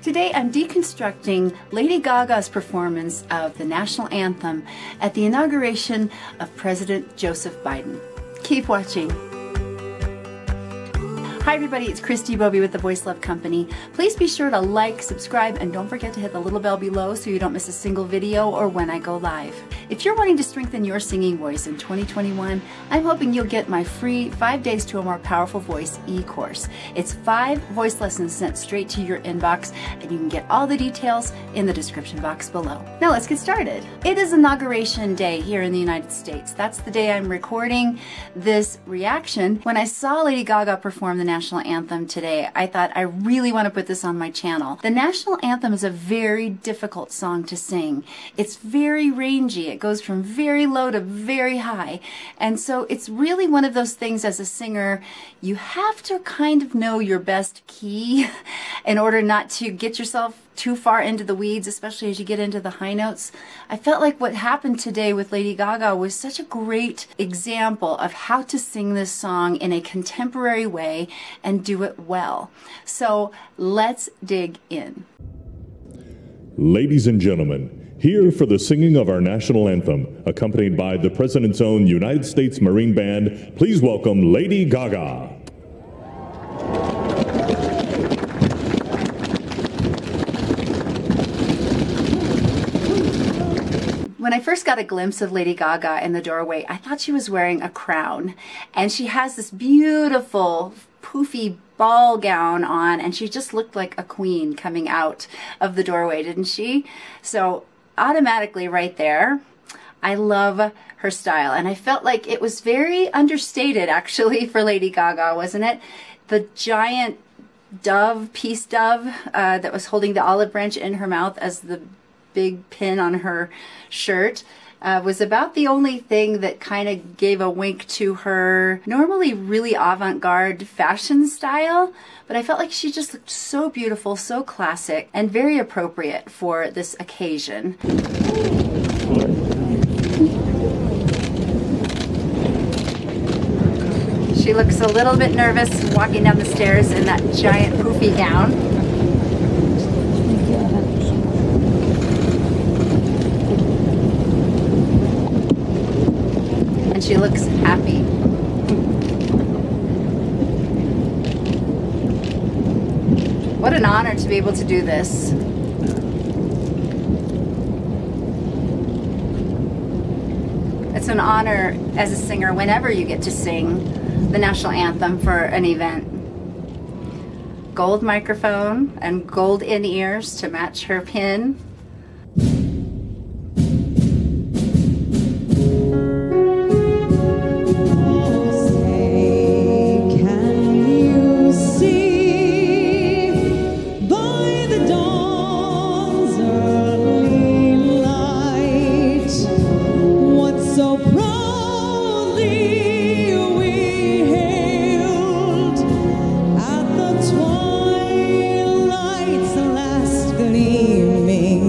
Today I'm deconstructing Lady Gaga's performance of the national anthem at the inauguration of President Joseph Biden. Keep watching. Hi everybody, it's Christi Bovee with the Voice Love Company. Please be sure to like, subscribe, and don't forget to hit the little bell below so you don't miss a single video or when I go live. If you're wanting to strengthen your singing voice in 2021, I'm hoping you'll get my free 5 Days to a More Powerful Voice e-course. It's 5 voice lessons sent straight to your inbox, and you can get all the details in the description box below. Now let's get started. It is Inauguration Day here in the United States. That's the day I'm recording this reaction. When I saw Lady Gaga perform the national anthem today, I thought I really want to put this on my channel. The national anthem is a very difficult song to sing. It's very rangy. It goes from very low to very high. And so it's really one of those things as a singer, you have to kind of know your best key in order not to get yourself too far into the weeds, especially as you get into the high notes. I felt like what happened today with Lady Gaga was such a great example of how to sing this song in a contemporary way and do it well. So let's dig in. Ladies and gentlemen, here for the singing of our national anthem, accompanied by the President's own United States Marine Band, please welcome Lady Gaga. When I first got a glimpse of Lady Gaga in the doorway, I thought she was wearing a crown. And she has this beautiful, poofy ball gown on, and she just looked like a queen coming out of the doorway, didn't she? So automatically right there, I love her style. And I felt like it was very understated, actually, for Lady Gaga, wasn't it? The giant dove, peace dove, that was holding the olive branch in her mouth as the big pin on her shirt was about the only thing that kind of gave a wink to her normally really avant-garde fashion style, but I felt like she just looked so beautiful, so classic, and very appropriate for this occasion. She looks a little bit nervous walking down the stairs in that giant poofy gown. And she looks happy. What an honor to be able to do this. It's an honor as a singer whenever you get to sing the national anthem for an event. Gold microphone and gold in-ears to match her pin. Gleaming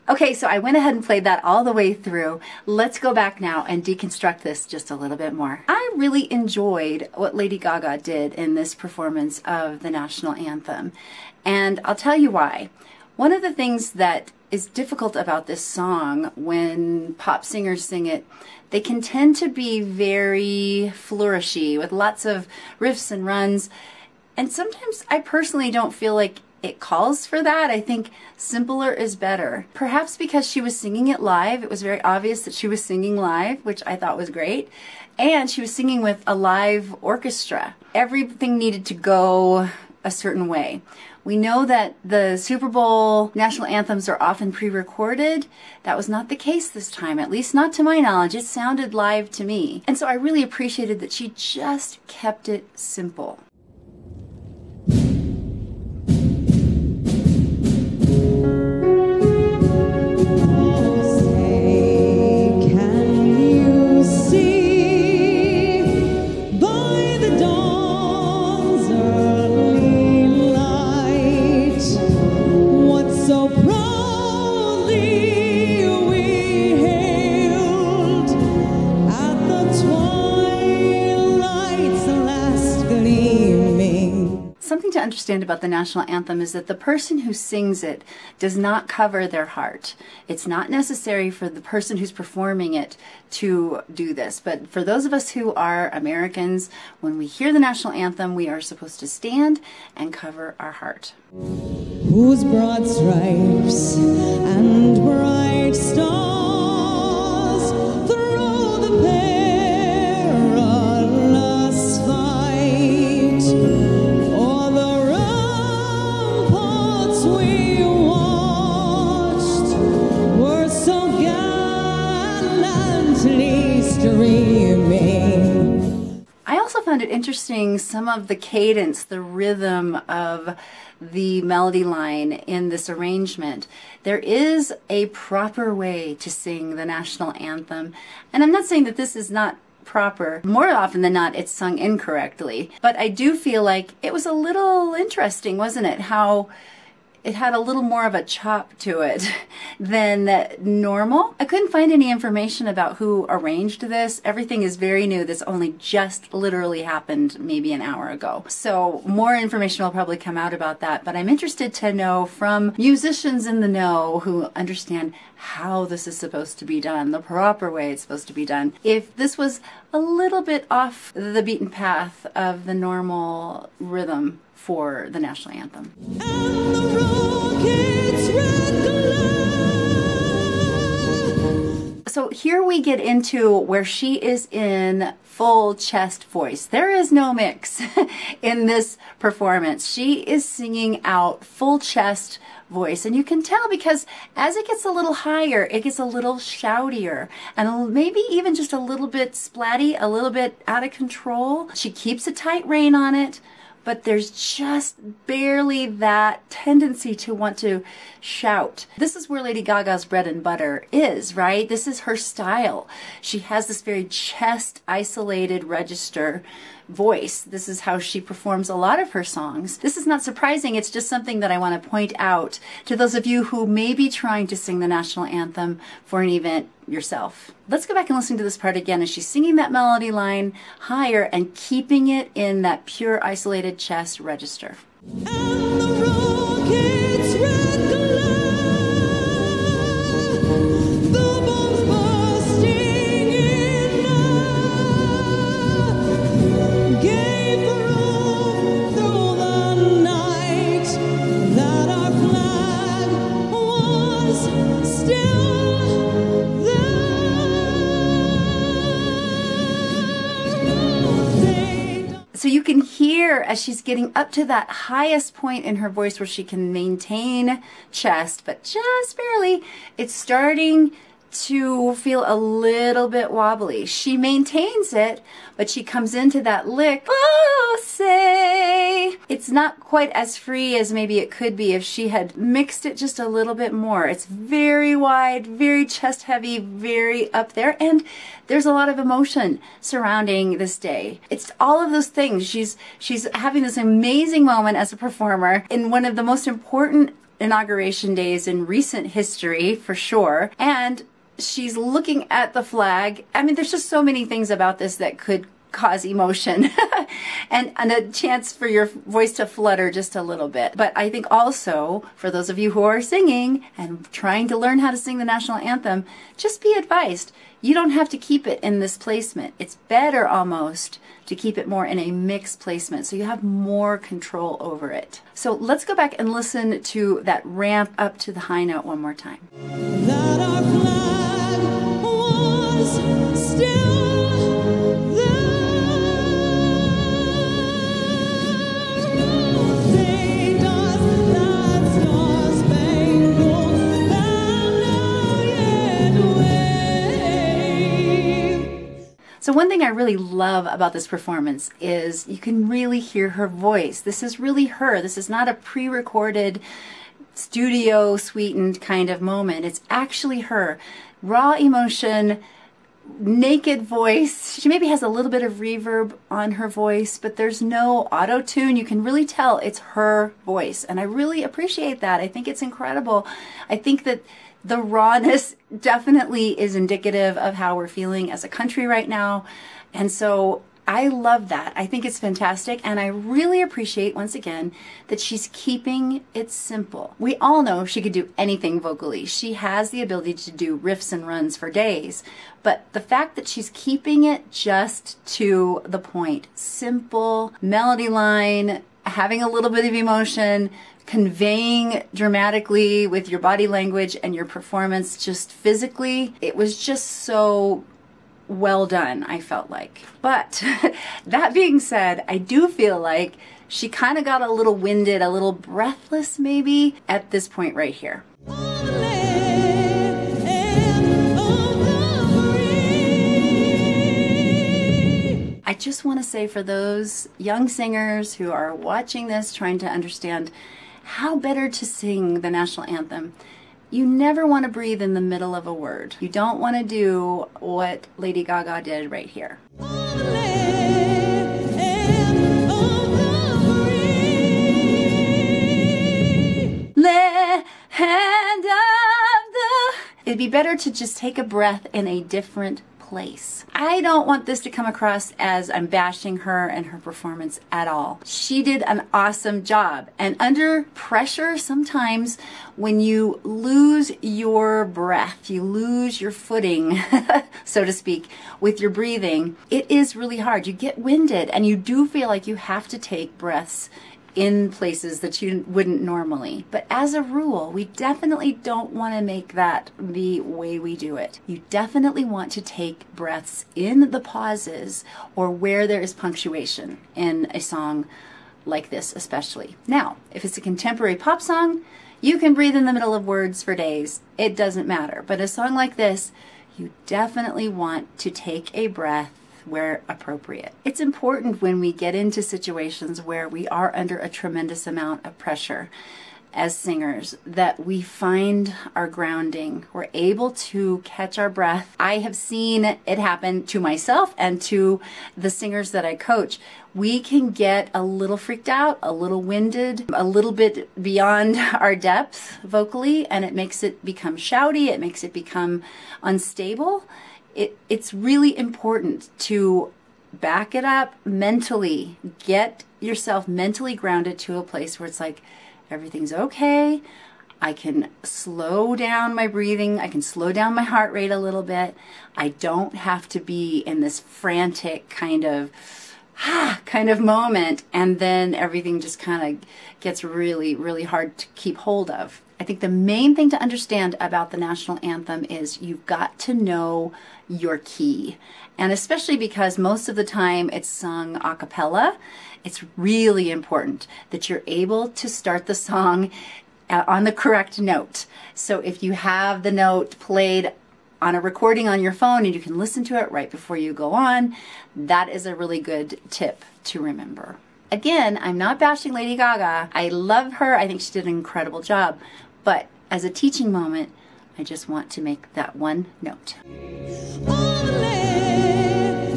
Okay, so I went ahead and played that all the way through. Let's go back now and deconstruct this just a little bit more. I really enjoyed what Lady Gaga did in this performance of the national anthem, and I'll tell you why. One of the things that is difficult about this song when pop singers sing it, they can tend to be very flourishy with lots of riffs and runs, and sometimes I personally don't feel like it calls for that. I think simpler is better. Perhaps because she was singing it live, it was very obvious that she was singing live, which I thought was great. And she was singing with a live orchestra. Everything needed to go a certain way. We know that the Super Bowl national anthems are often pre-recorded. That was not the case this time, at least not to my knowledge. It sounded live to me. And so I really appreciated that she just kept it simple. Something to understand about the national anthem is that the person who sings it does not cover their heart. It's not necessary for the person who's performing it to do this. But for those of us who are Americans, when we hear the national anthem, we are supposed to stand and cover our heart. Whose broad stripes and bright stars through the perilous fight, o'er the ramparts we watched, were so gallantly streaming. I also found it interesting, some of the cadence, the rhythm of the melody line in this arrangement. There is a proper way to sing the national anthem, and I'm not saying that this is not proper. More often than not, it's sung incorrectly, but I do feel like it was a little interesting, wasn't it? How it had a little more of a chop to it than normal. I couldn't find any information about who arranged this. Everything is very new. This only just literally happened maybe an hour ago. So more information will probably come out about that, but I'm interested to know from musicians in the know who understand how this is supposed to be done, the proper way it's supposed to be done, if this was a little bit off the beaten path of the normal rhythm for the national anthem. And the rocket's red glare. So here we get into where she is in full chest voice. There is no mix in this performance. She is singing out full chest voice, and you can tell because as it gets a little higher, it gets a little shoutier and maybe even just a little bit splatty, a little bit out of control. She keeps a tight rein on it, but there's just barely that tendency to want to shout. This is where Lady Gaga's bread and butter is, right? This is her style. She has this very chest isolated register voice. This is how she performs a lot of her songs. This is not surprising. It's just something that I want to point out to those of you who may be trying to sing the national anthem for an event yourself. Let's go back and listen to this part again as she's singing that melody line higher and keeping it in that pure isolated chest register. And the rocket's red glare, the bombs bursting in air, gave proof through the night that our flag was still there. So you can hear as she's getting up to that highest point in her voice where she can maintain chest, but just barely, it's starting to feel a little bit wobbly. She maintains it, but she comes into that lick, oh, say. It's not quite as free as maybe it could be if she had mixed it just a little bit more. It's very wide, very chest heavy, very up there, and there's a lot of emotion surrounding this day. It's all of those things. She's having this amazing moment as a performer in one of the most important inauguration days in recent history, for sure, and she's looking at the flag. I mean, there's just so many things about this that could cause emotion and a chance for your voice to flutter just a little bit. But I think also, for those of you who are singing and trying to learn how to sing the national anthem, just be advised, you don't have to keep it in this placement. It's better almost to keep it more in a mixed placement so you have more control over it. So let's go back and listen to that ramp up to the high note one more time. That our flag was still there. They does that star-spangled banner yet wave. So one thing I really love about this performance is you can really hear her voice. This is really her. This is not a pre-recorded, studio sweetened kind of moment. It's actually her. Raw emotion, naked voice. She maybe has a little bit of reverb on her voice, but there's no auto-tune. You can really tell it's her voice, and I really appreciate that. I think it's incredible. I think that the rawness definitely is indicative of how we're feeling as a country right now, and so I love that. I think it's fantastic, and I really appreciate, once again, that she's keeping it simple. We all know she could do anything vocally. She has the ability to do riffs and runs for days, but the fact that she's keeping it just to the point, simple, melody line, having a little bit of emotion, conveying dramatically with your body language and your performance just physically, it was just so well done, I felt like. But that being said, I do feel like she kind of got a little winded, a little breathless maybe at this point right here. I just want to say, for those young singers who are watching this, trying to understand how better to sing the national anthem, you never want to breathe in the middle of a word. You don't want to do what Lady Gaga did right here. Land of the... It'd be better to just take a breath in a different place. I don't want this to come across as I'm bashing her and her performance at all. She did an awesome job, and under pressure, sometimes when you lose your breath, you lose your footing, so to speak, with your breathing, it is really hard. You get winded, and you do feel like you have to take breaths in places that you wouldn't normally. But as a rule, we definitely don't want to make that the way we do it. You definitely want to take breaths in the pauses or where there is punctuation in a song like this especially. Now, if it's a contemporary pop song, you can breathe in the middle of words for days. It doesn't matter. But a song like this, you definitely want to take a breath where appropriate. It's important when we get into situations where we are under a tremendous amount of pressure as singers that we find our grounding. We're able to catch our breath. I have seen it happen to myself and to the singers that I coach. We can get a little freaked out, a little winded, a little bit beyond our depth vocally, and it makes it become shouty, it makes it become unstable. It's really important to back it up mentally, get yourself mentally grounded to a place where it's like, everything's okay, I can slow down my breathing, I can slow down my heart rate a little bit, I don't have to be in this frantic kind of moment, and then everything just kind of gets really, really hard to keep hold of. I think the main thing to understand about the national anthem is you've got to know your key. And especially because most of the time it's sung a cappella, it's really important that you're able to start the song on the correct note. So if you have the note played on a recording on your phone and you can listen to it right before you go on. That is a really good tip to remember. Again, I'm not bashing Lady Gaga. I love her. I think she did an incredible job. But as a teaching moment, I just want to make that one note. On the land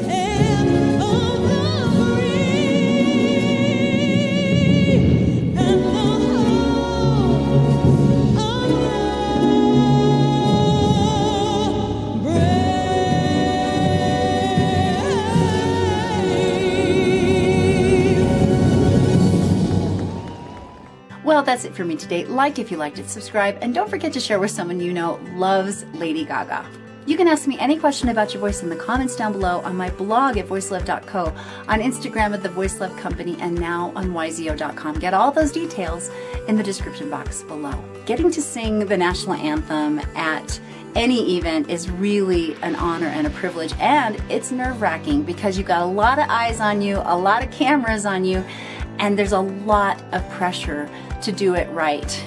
of the free and the home of the brave. Well, that's it for me today. Like if you liked it, subscribe, and don't forget to share with someone you know loves Lady Gaga. You can ask me any question about your voice in the comments down below, on my blog at voicelove.co, on Instagram at The Voice Love Company, and now on yzo.com. Get all those details in the description box below. Getting to sing the national anthem at any event is really an honor and a privilege, and it's nerve-wracking because you've got a lot of eyes on you, a lot of cameras on you, and there's a lot of pressure to do it right.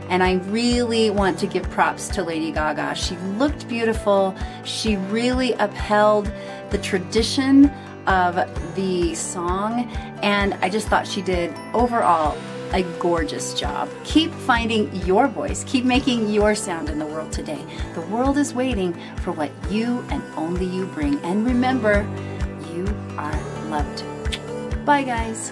And I really want to give props to Lady Gaga. She looked beautiful. She really upheld the tradition of the song, and I just thought she did overall a gorgeous job. Keep finding your voice. Keep making your sound in the world today. The world is waiting for what you and only you bring. And remember, you are loved. Bye, guys.